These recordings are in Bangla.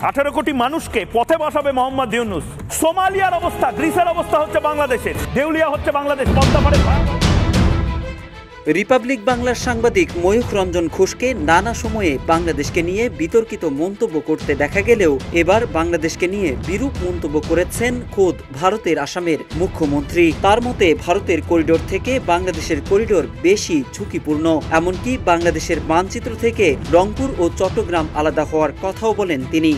18 কোটি মানুষকে পথে বসাবে মোহাম্মদ ইউনূস। সোমালিয়ার অবস্থা, গ্রিসের অবস্থা হচ্ছে বাংলাদেশের, দেউলিয়া হচ্ছে বাংলাদেশ। রিপাবলিক বাংলার সাংবাদিক ময়ূখ রঞ্জন ঘোষকে নানা সময়ে বাংলাদেশকে নিয়ে বিতর্কিত মন্তব্য করতে দেখা গেলেও এবার বাংলাদেশকে নিয়ে বিরূপ মন্তব্য করেছেন খোদ ভারতের আসামের মুখ্যমন্ত্রী। তার মতে ভারতের করিডোর থেকে বাংলাদেশের করিডোর বেশি ঝুঁকিপূর্ণ, এমনকি বাংলাদেশের মানচিত্র থেকে রংপুর ও চট্টগ্রাম আলাদা হওয়ার কথাও বলেন তিনি।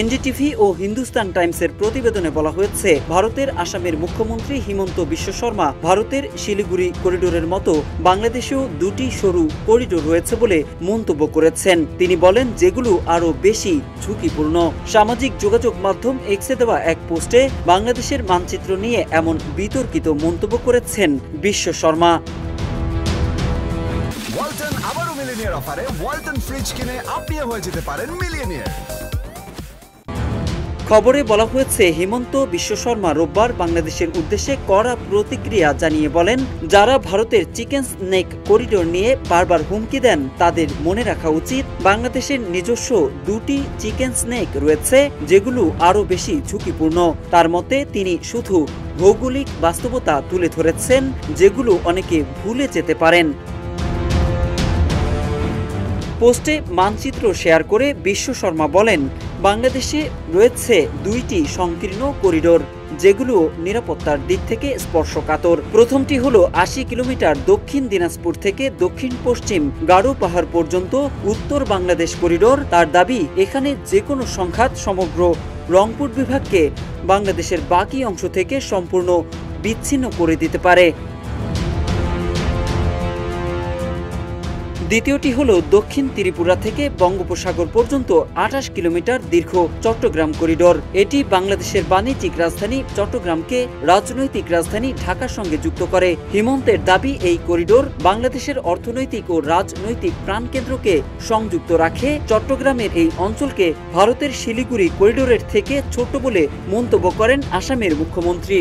এনডিটিভি ও হিন্দুস্তান টাইমসের প্রতিবেদনে বলা হয়েছে, ভারতের আসামের মুখ্যমন্ত্রী হিমন্ত বিশ্ব শর্মা ভারতের শিলিগুড়ি করিডোরের মতো বাংলাদেশেও দুটি সরু করিডোর রয়েছে বলে মন্তব্য করেছেন। তিনি বলেন যেগুলো আরও বেশি ঝুঁকিপূর্ণ। সামাজিক যোগাযোগ মাধ্যম এক্সে দেওয়া এক পোস্টে বাংলাদেশের মানচিত্র নিয়ে এমন বিতর্কিত মন্তব্য করেছেন বিশ্ব শর্মা। ওয়ালটন আবারও মিলিয়নিয়ার অফারে ওয়ালটন ফ্রিজ কিনে আপনিও হয়ে যেতে পারেন মিলিয়নিয়ার। খবরে বলা হয়েছে, হিমন্ত বিশ্ব শর্মা রোববার বাংলাদেশের উদ্দেশ্যে কড়া প্রতিক্রিয়া জানিয়ে বলেন, যারা ভারতের চিকেন স্নেক করিডোর নিয়ে বারবার হুমকি দেন তাদের মনে রাখা উচিত বাংলাদেশের নিজস্ব দুটি চিকেন স্নেক রয়েছে যেগুলো আরও বেশি ঝুঁকিপূর্ণ। তার মতে তিনি শুধু ভৌগোলিক বাস্তবতা তুলে ধরেছেন যেগুলো অনেকে ভুলে যেতে পারেন। পোস্টে মানচিত্র শেয়ার করে বিশ্ব শর্মা বলেন, বাংলাদেশে রয়েছে দুইটি সংকীর্ণ করিডোর যেগুলো নিরাপত্তার দিক থেকে স্পর্শকাতর। প্রথমটি হলো ৮০ কিলোমিটার দক্ষিণ দিনাজপুর থেকে দক্ষিণ পশ্চিম গারো পাহাড় পর্যন্ত উত্তর বাংলাদেশ করিডোর। তার দাবি, এখানে যে কোনো সংঘাত সমগ্র রংপুর বিভাগকে বাংলাদেশের বাকি অংশ থেকে সম্পূর্ণ বিচ্ছিন্ন করে দিতে পারে। দ্বিতীয়টি হলো দক্ষিণ ত্রিপুরা থেকে বঙ্গোপসাগর পর্যন্ত ২৮ কিলোমিটার দীর্ঘ চট্টগ্রাম করিডোর। এটি বাংলাদেশের বাণিজ্যিক রাজধানী চট্টগ্রামকে রাজনৈতিক রাজধানী ঢাকার সঙ্গে যুক্ত করে। হিমন্তের দাবি, এই করিডোর বাংলাদেশের অর্থনৈতিক ও রাজনৈতিক প্রাণকেন্দ্রকে সংযুক্ত রাখে। চট্টগ্রামের এই অঞ্চলকে ভারতের শিলিগুড়ি করিডোরের থেকে ছোট বলে মন্তব্য করেন আসামের মুখ্যমন্ত্রী।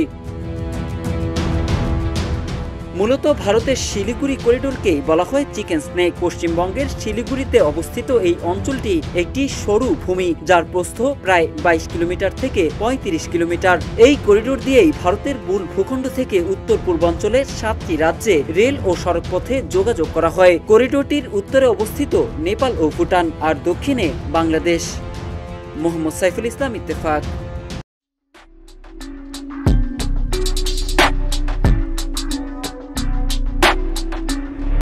মূলত ভারতের শিলিগুড়ি করিডোরকেই বলা হয় চিকেন স্নেক। পশ্চিমবঙ্গের শিলিগুড়িতে অবস্থিত এই অঞ্চলটি একটি সরু ভূমি, যার প্রস্থ প্রায় ২২ কিলোমিটার থেকে ৩৫ কিলোমিটার। এই করিডোর দিয়েই ভারতের মূল ভূখণ্ড থেকে উত্তর পূর্বাঞ্চলের ৭টি রাজ্যে রেল ও সড়কপথে যোগাযোগ করা হয়। করিডোরটির উত্তরে অবস্থিত নেপাল ও ভুটান, আর দক্ষিণে বাংলাদেশ। মোহাম্মদ সাইফুল ইসলাম, ইত্তেফাক।